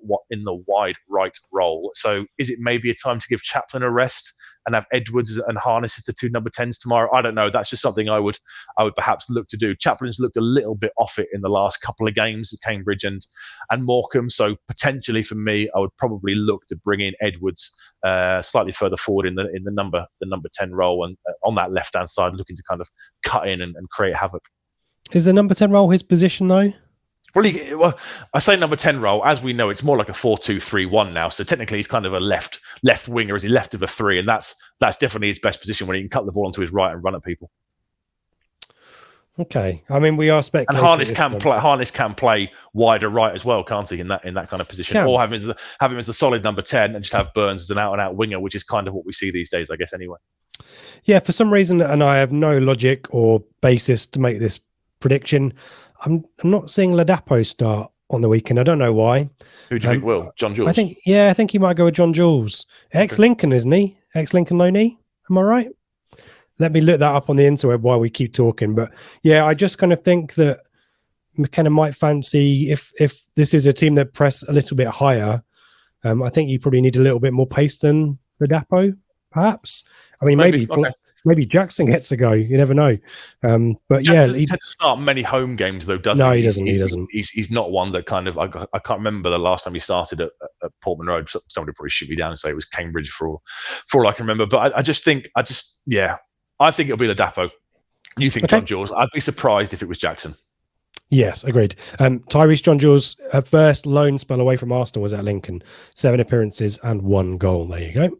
role? So is it maybe a time to give Chaplin a rest and have Edwards and Harness as the 2 number 10s tomorrow? I don't know. That's just something I would perhaps look to do. Chaplin's looked a little bit off it in the last couple of games at Cambridge and Morecambe. So potentially for me, I would probably look to bring in Edwards slightly further forward in the number 10 role, and on that left hand side, looking to kind of cut in and create havoc. Is the number 10 role his position though? Well, I say number 10 role. As we know, it's more like a 4-2-3-1 now. So technically, he's kind of a left winger. Is he left of a 3? And that's definitely his best position, when he can cut the ball onto his right and run at people. Okay, I mean, we are speculating. And Harness can play wider right as well, can't he? In that kind of position, or have him as the solid number 10 and just have Burns as an out and out winger, which is kind of what we see these days, I guess. Anyway. Yeah, for some reason, and I have no logic or basis to make this prediction, I'm not seeing Ladapo start on the weekend. I don't know why. Who do you think will? John Jules? I think he might go with John Jules. Ex-Lincoln, isn't he? Ex-Lincoln low knee. Am I right? Let me look that up on the interweb while we keep talking. But yeah, I just kind of think that McKenna might fancy, if this is a team that press a little bit higher, I think you probably need a little bit more pace than the Dapo, perhaps. I mean, maybe Jackson gets a go. You never know. But Jackson yeah, doesn't tend to start many home games, though, does he? No, he doesn't. He's not one that kind of. I can't remember the last time he started at Portman Road. Somebody probably shoot me down and say it was Cambridge for all I can remember. But I think it'll be Ladapo. You think John Jules? I'd be surprised if it was Jackson. Yes, agreed. Tyrese John Jules' first loan spell away from Arsenal was at Lincoln. 7 appearances and 1 goal. There you go.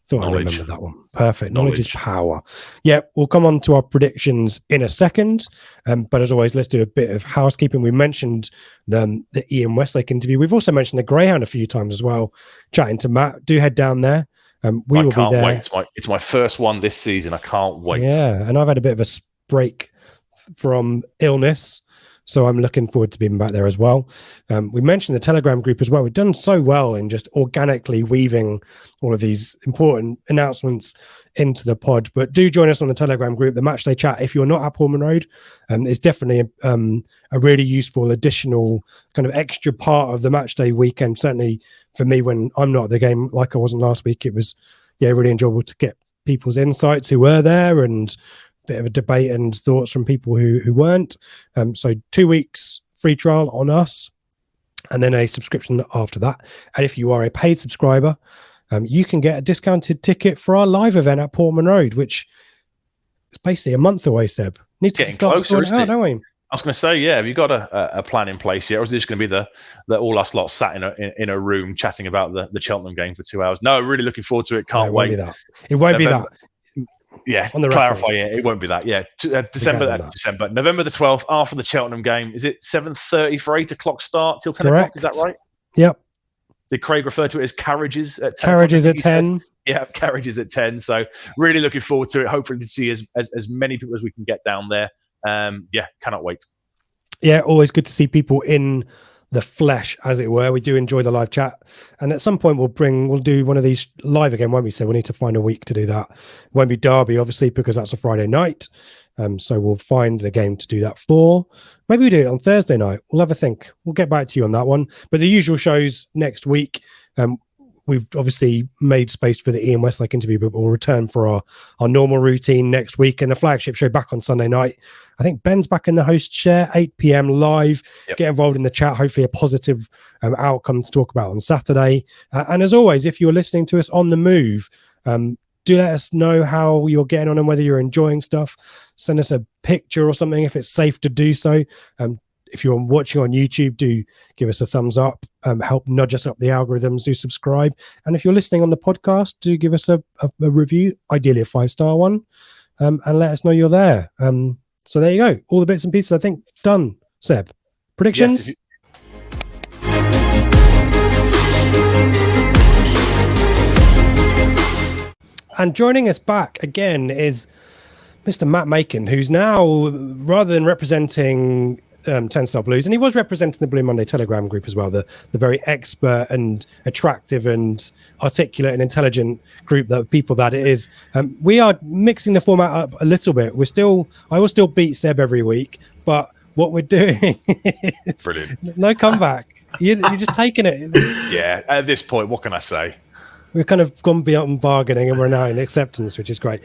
Thought I remember that one. Perfect. Knowledge is power. Yeah, we'll come on to our predictions in a second. But as always, let's do a bit of housekeeping. We mentioned the Ian Westlake interview. We've also mentioned the Greyhound a few times as well, chatting to Matt. Do head down there. We will be there. Wait. It's my first one this season. I can't wait. Yeah, and I've had a bit of a break from illness. So I'm looking forward to being back there as well. We mentioned the Telegram group as well. We've done so well in just organically weaving all of these important announcements into the pod. But do join us on the Telegram group, the Matchday Chat. If you're not at Portman Road, it's definitely a really useful additional kind of extra part of the Matchday weekend. Certainly for me, when I'm not at the game like I wasn't last week, it was really enjoyable to get people's insights who were there and bit of a debate and thoughts from people who weren't. So 2 weeks free trial on us and then a subscription after that. And if you are a paid subscriber, you can get a discounted ticket for our live event at Portman Road, which is basically a month away, Seb. Need to start sorting out, don't we? I was going to say, have you got a plan in place yet? Or is this going to be the all us lot sat in a room chatting about the Cheltenham game for 2 hours? No, really looking forward to it. Can't wait. It won't be that. Yeah, on the clarify. Yeah, it won't be that. Yeah, December. November the 12th after the Cheltenham game. Is it 7:30 for 8 o'clock start till 10 o'clock? Is that right? Yep. Did Craig refer to it as carriages at 10? Carriages at 10. Yeah, carriages at 10. So really looking forward to it. Hopefully to see as many people as we can get down there. Cannot wait. Yeah, always good to see people in the flesh, as it were. We do enjoy the live chat, and at some point we'll do one of these live again, won't we? So we'll need to find a week to do that. It won't be Derby, obviously, because that's a Friday night. So we'll find the game to do that for. Maybe we do it on Thursday night. We'll have a think. We'll get back to you on that one. But the usual shows next week. We've obviously made space for the Ian Westlake interview, but we'll return for our normal routine next week. And the Flagship show back on Sunday night. I think Ben's back in the host chair, 8 p.m. live. Yep. Get involved in the chat. Hopefully a positive outcome to talk about on Saturday. And as always, if you're listening to us on the move, do let us know how you're getting on and whether you're enjoying stuff. Send us a picture or something if it's safe to do so. If you're watching on YouTube, do give us a thumbs up, help nudge us up the algorithms, do subscribe. And if you're listening on the podcast, do give us a review, ideally a 5-star one, and let us know you're there. So there you go. All the bits and pieces, I think, done. Seb, predictions? Yes, and joining us back again is Mr. Matt Makin, who's now, rather than representing Turnstile Blues, and he was representing the Blue Monday Telegram group as well, the very expert and attractive and articulate and intelligent group of people that it is. We are mixing the format up a little bit. I will still beat Seb every week, but what we're doing is brilliant. No comeback. You're just taking it. Yeah, at this point, what can I say? We've kind of gone beyond bargaining and we're now in acceptance, which is great.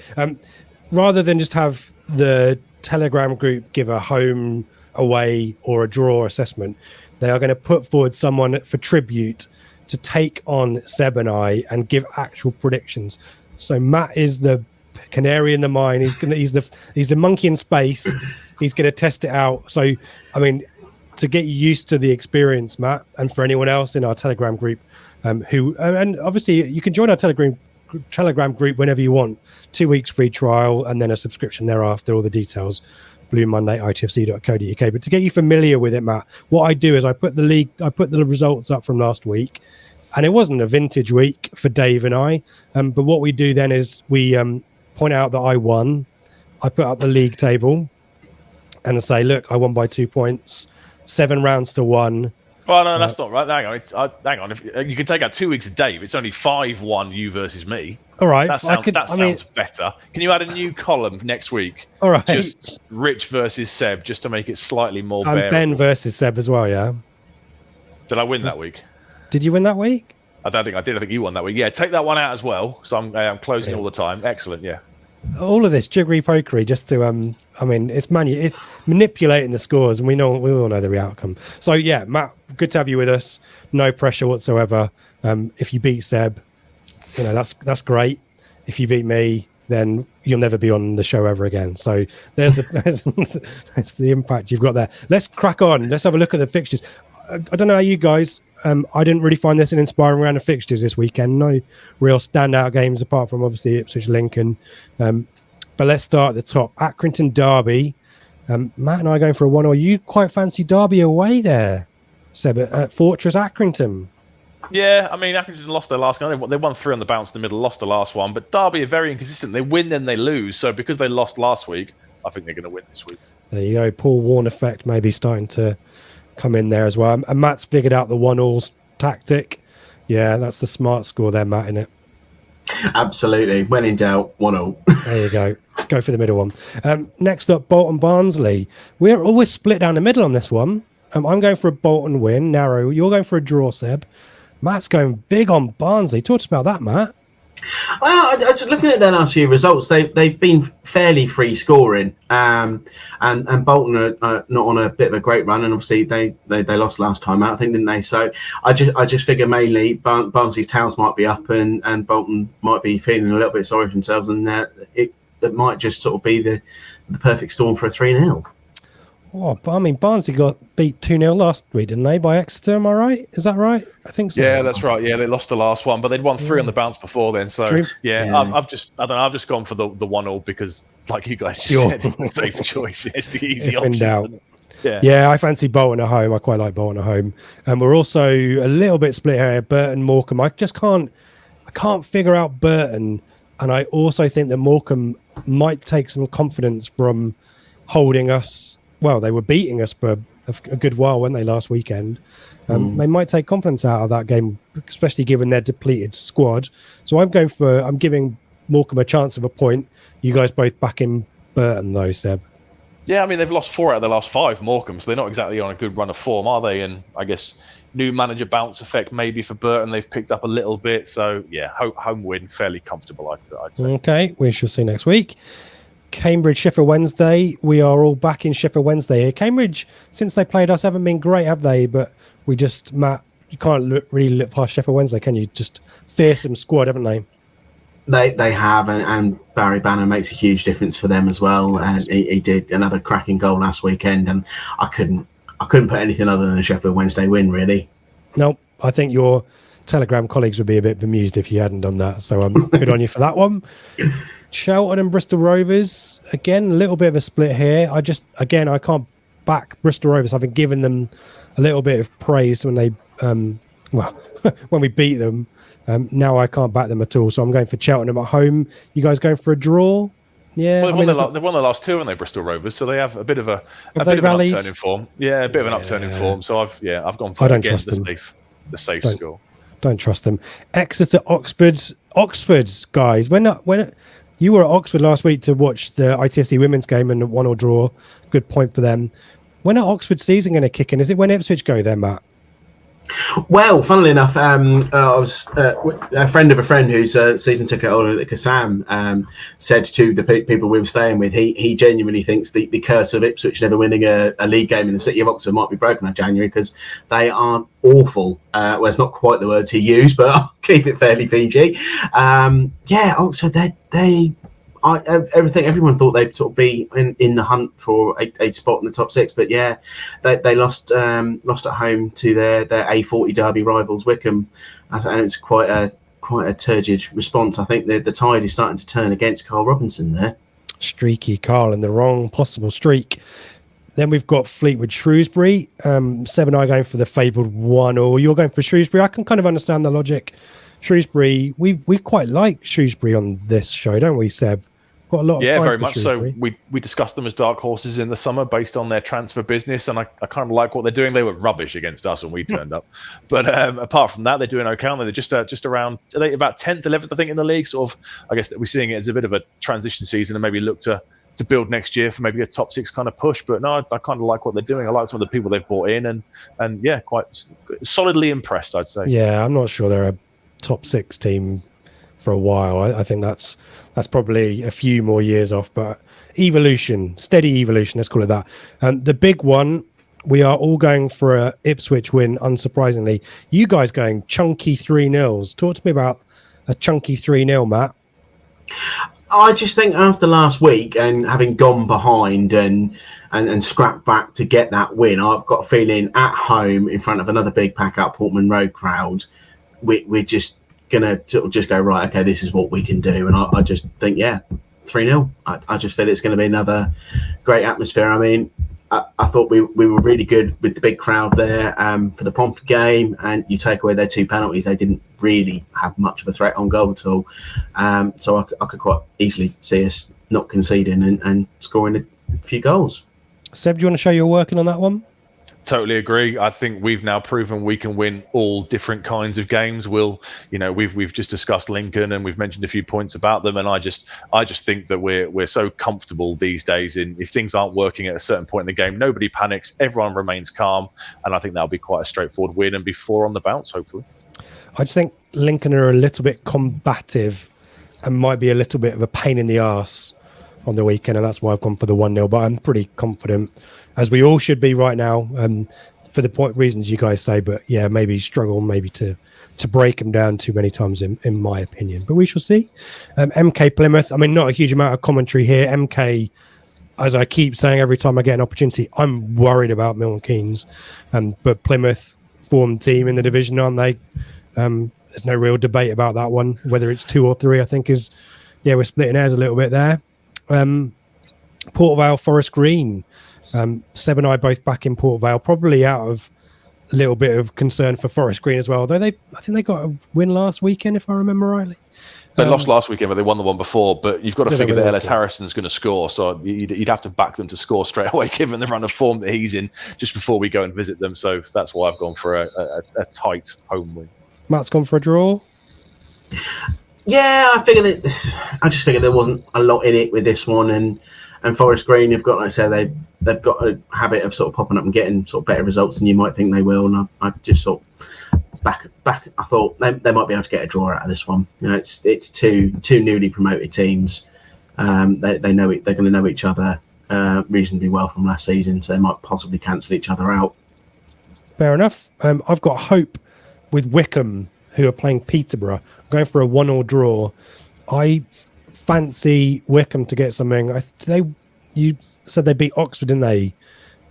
Rather than just have the Telegram group give a home, away or a draw assessment, they are going to put forward someone for tribute to take on Seb and I and give actual predictions. So Matt is the canary in the mine. He's the monkey in space. He's going to test it out. So I mean, to get you used to the experience, Matt, and for anyone else in our Telegram group who and obviously you can join our Telegram group whenever you want. 2 weeks free trial and then a subscription thereafter. All the details Blue Monday, ITFC.co.uk. But to get you familiar with it, Matt, what I do is I put the results up from last week, and it wasn't a vintage week for Dave and I. But what we do then is we point out that I won. I put up the league table and I say, look, I won by 2 points, 7 rounds to 1. Well, no, that's not right. Hang on. If you can take out 2 weeks of Dave, it's only 5-1 you versus me. All right. That sounds better. Can you add a new column next week? All right. Just Rich versus Seb, just to make it slightly more bearable. And Ben versus Seb as well, yeah? Did I win that week? Did you win that week? I don't think I did. I think you won that week. Yeah, take that one out as well. So I'm closing all the time. Excellent. Yeah. All of this jiggery pokery just to I mean, it's manipulating the scores, and we all know the outcome. So yeah, Matt, good to have you with us. No pressure whatsoever. If you beat Seb, that's great. If you beat me, then you'll never be on the show ever again. So there's the impact you've got there. Let's crack on. Let's have a look at the fixtures. I don't know how you guys. I didn't really find this an inspiring round of fixtures this weekend. No real standout games apart from obviously Ipswich, Lincoln. But let's start at the top. Accrington Derby. Matt and I are going for a 1-1. You quite fancy Derby away there, Seb, at Fortress Accrington. Yeah, I mean, Accrington lost their last game. They won 3 on the bounce in the middle, lost the last one. But Derby are very inconsistent. They win, then they lose. So because they lost last week, I think they're going to win this week. There you go. Paul Warne effect maybe starting to come in there as well. And Matt's figured out the 1-1 tactic. Yeah, that's the smart score there, Matt, isn't it? Absolutely. When in doubt, 1-0. There you go. Go for the middle one. Next up, Bolton Barnsley. We're always split down the middle on this one. I'm going for a Bolton win, narrow. You're going for a draw, Seb. Matt's going big on Barnsley. Talk to us about that, Matt. Well, I just looking at their last few results, they've been fairly free scoring, and Bolton are not on a bit of a great run, and obviously they lost last time out, I think, didn't they? So I just figure mainly Barnsley's tails might be up, and Bolton might be feeling a little bit sorry for themselves, and it might just sort of be the perfect storm for a 3-0. Oh, but I mean, Barnsley got beat 2-0 last week, didn't they, by Exeter? Am I right? Is that right? I think so. Yeah, that's right. Yeah, they lost the last one, but they'd won 3 on the bounce before then. So yeah. I've just gone for the 1-0 because, like you guys said, it's the safe choice. It's the easy option. Yeah, I fancy Bolton at home. I quite like Bolton at home, and we're also a little bit split here. Burton, Morecambe. I can't figure out Burton, and I also think that Morecambe might take some confidence from holding us. Well, they were beating us for a good while, weren't they, last weekend? They might take confidence out of that game, especially given their depleted squad. So I'm giving Morecambe a chance of a point. You guys both back in Burton, though, Seb. Yeah, I mean, they've lost 4 out of the last 5, Morecambe, so they're not exactly on a good run of form, are they? And I guess new manager bounce effect maybe for Burton. They've picked up a little bit. So, yeah, home win, fairly comfortable, I'd say. Okay, we shall see next week. Cambridge, Sheffield Wednesday. We are all back in Sheffield Wednesday here. Cambridge, since they played us, haven't been great, have they? But Matt, you can't really look past Sheffield Wednesday, can you? Just fearsome squad, haven't they? They have, and Barry Banner makes a huge difference for them as well. And he did another cracking goal last weekend, and I couldn't put anything other than a Sheffield Wednesday win, really. No, I think your Telegram colleagues would be a bit bemused if you hadn't done that. So good on you for that one. Charlton and Bristol Rovers, again, a little bit of a split here. I can't back Bristol Rovers, having given them a little bit of praise when they, when we beat them. Now I can't back them at all, so I'm going for Cheltenham at home. You guys going for a draw? Yeah, well, they've won the last 2, haven't they, Bristol Rovers? So they have a bit of an upturn in form. Yeah, a bit of an upturn in form. So I've gone for the safe score. Don't trust them. Exeter, Oxford's guys. When you were at Oxford last week to watch the ITFC women's game and 1-1 draw, good point for them. When are Oxford's season going to kick in? Is it when Ipswich go there, Matt? Well, funnily enough, I was a friend of a friend who's a season ticket holder at Kassam said to the people we were staying with, he genuinely thinks the curse of Ipswich never winning a league game in the city of Oxford might be broken in January because they are awful. Well, it's not quite the words he used, but I'll keep it fairly PG. Oxford, everyone thought they'd sort of be in the hunt for a spot in the top 6, but yeah, they lost at home to their A40 derby rivals Wycombe, and it's quite a turgid response. I think the tide is starting to turn against Carl Robinson there. Streaky Carl in the wrong possible streak. Then we've got Fleetwood Shrewsbury. 7 I going for the fabled 1-1. You're going for Shrewsbury. I can kind of understand the logic. Shrewsbury, we quite like Shrewsbury on this show, don't we, Seb? Got a lot of time very much so. We discussed them as dark horses in the summer based on their transfer business, and I kind of like what they're doing. They were rubbish against us when we turned up, but apart from that, they're doing okay. They're just around, I think, about 10th, 11th, I think, in the league. Sort of, I guess that we're seeing it as a bit of a transition season, and maybe look to build next year for maybe a top 6 kind of push. But no, I kind of like what they're doing. I like some of the people they've brought in, and yeah, quite solidly impressed, I'd say. Yeah, I'm not sure they're top 6 team for a while. I think that's probably a few more years off, but steady evolution, let's call it that. The big one, we are all going for a Ipswich win, unsurprisingly. You guys going chunky 3-0s. Talk to me about a chunky 3-0, Matt. I just think after last week and having gone behind and scrapped back to get that win, I've got a feeling at home in front of another big pack-up Portman Road crowd, we're just going to sort of just go, right, okay, this is what we can do. And I just think, 3-0. I just feel it's going to be another great atmosphere. I mean, I thought we were really good with the big crowd there for the Pompey game, and you take away their 2 penalties, they didn't really have much of a threat on goal at all. So I could quite easily see us not conceding and scoring a few goals. Seb, do you want to show you're working on that one? Totally agree. I think we've now proven we can win all different kinds of games. We've just discussed Lincoln and we've mentioned a few points about them, and I just think that we're so comfortable these days in if things aren't working at a certain point in the game, nobody panics, everyone remains calm, and I think that'll be quite a straightforward win and be 4 on the bounce, hopefully. I just think Lincoln are a little bit combative and might be a little bit of a pain in the arse on the weekend, and that's why I've gone for the 1-0, but I'm pretty confident, as we all should be right now, for the reasons you guys say, but maybe struggle to break them down too many times in my opinion, but we shall see. MK Plymouth, I mean, not a huge amount of commentary here. MK, as I keep saying every time I get an opportunity, I'm worried about Milton Keynes, but Plymouth formed team in the division, aren't they? There's no real debate about that one, whether it's 2 or 3. I think we're splitting hairs a little bit there. Port Vale, Forest Green. Seb and I both back in Port Vale, probably out of a little bit of concern for Forest Green as well. Although I think they got a win last weekend, if I remember rightly. They lost last weekend, but they won the one before. But you've got to figure that Ellis Harrison's going to score, so you'd have to back them to score straight away, given the run of form that he's in just before we go and visit them. So that's why I've gone for a tight home win. Matt's gone for a draw. Yeah, I just figured there wasn't a lot in it with this one, and Forest Green have got, like I said, they've got a habit of sort of popping up and getting sort of better results than you might think they will, and I just sort of back. I thought they might be able to get a draw out of this one. You know, it's two newly promoted teams. They know it. They're going to know each other reasonably well from last season, so they might possibly cancel each other out. Fair enough. I've got hope with Wickham, who are playing Peterborough. I'm going for a 1-1 draw. I fancy Wickham to get something. You said they beat Oxford, didn't they,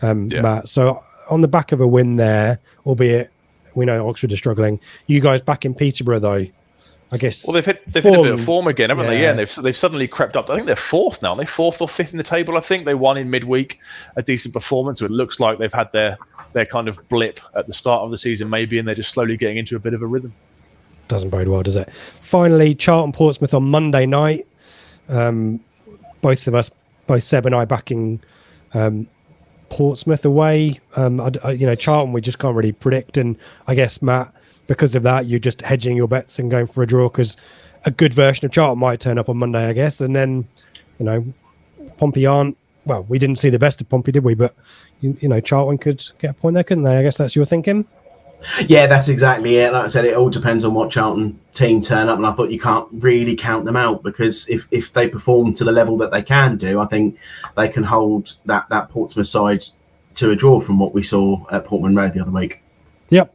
Matt? So on the back of a win there, albeit we know Oxford are struggling. You guys back in Peterborough, though, I guess. Well, they've hit a bit of form again, haven't they? Yeah, and they've suddenly crept up. I think they're 4th now. They're 4th or 5th in the table, I think. They won in midweek, a decent performance. So it looks like they've had their kind of blip at the start of the season, maybe, and they're just slowly getting into a bit of a rhythm. Doesn't bode well, does it? Finally, Charlton Portsmouth on Monday night. Both of us, both Seb and I, backing Portsmouth away. Charlton we just can't really predict, and I guess, Matt, because of that, you're just hedging your bets and going for a draw because a good version of Charlton might turn up on Monday, I guess, and then Pompey aren't. Well, we didn't see the best of Pompey, did we? But Charlton could get a point there, couldn't they? I guess that's your thinking. Yeah, that's exactly it. Like I said, it all depends on what Charlton team turn up, and I thought you can't really count them out because if they perform to the level that they can do, I think they can hold that Portsmouth side to a draw from what we saw at Portman Road the other week. Yep.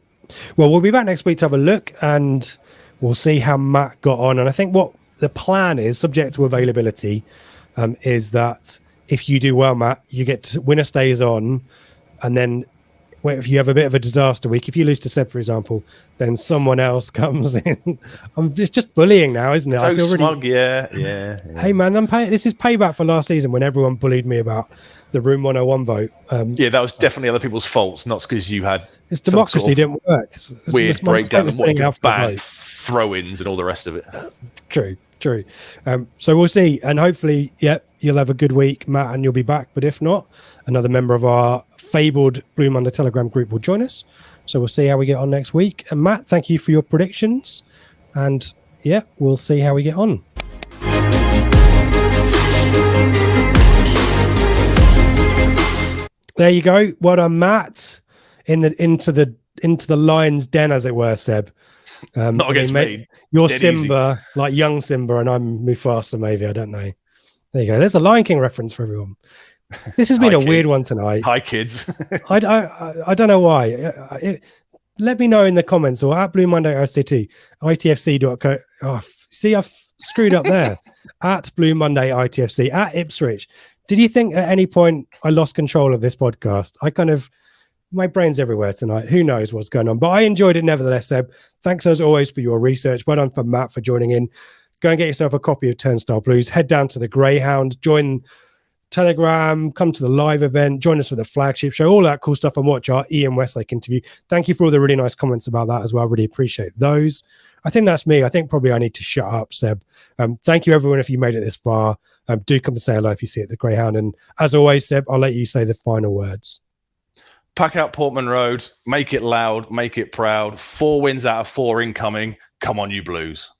Well, we'll be back next week to have a look, and we'll see how Matt got on. And I think what the plan is, subject to availability, is that if you do well, Matt, you get to winner stays on, and then if you have a bit of a disaster week, if you lose to Seb, for example, then someone else comes in. It's just bullying now, isn't it? So I feel smug, really... yeah. Hey, man, this is payback for last season when everyone bullied me about the Room 101 vote. That was definitely other people's faults, not because you had... It's democracy didn't work. Weird breakdown and wanting to ban throw-ins and all the rest of it. True. So we'll see. And hopefully, you'll have a good week, Matt, and you'll be back. But if not, another member of our fabled Blue Monday Telegram group will join us. So we'll see how we get on next week. And Matt, thank you for your predictions. And we'll see how we get on. There you go. Well done, Matt. Into the lion's den, as it were, Seb. Not against me. You're Dead Simba, easy. like young Simba, and I'm Mufasa, maybe. I don't know. There you go. There's a Lion King reference for everyone. This has been a weird one tonight. Hi, kids. I don't know why. Let me know in the comments or at Blue Monday RCT, ITFC.co. Oh, see, I've screwed up there. At Blue Monday ITFC, at Ipswich. Did you think at any point I lost control of this podcast? My brain's everywhere tonight. Who knows what's going on? But I enjoyed it nevertheless, Seb. Thanks as always for your research. Well done for Matt for joining in. Go and get yourself a copy of Turnstile Blues. Head down to the Greyhound. Join Telegram. Come to the live event. Join us for the flagship show. All that cool stuff. And watch our Ian Westlake interview. Thank you for all the really nice comments about that as well. I really appreciate those. I think that's me. I think probably I need to shut up, Seb. Thank you, everyone, if you made it this far. Do come and say hello if you see it at the Greyhound. And as always, Seb, I'll let you say the final words. Pack out Portman Road, make it loud, make it proud. 4 wins out of 4 incoming. Come on, you Blues.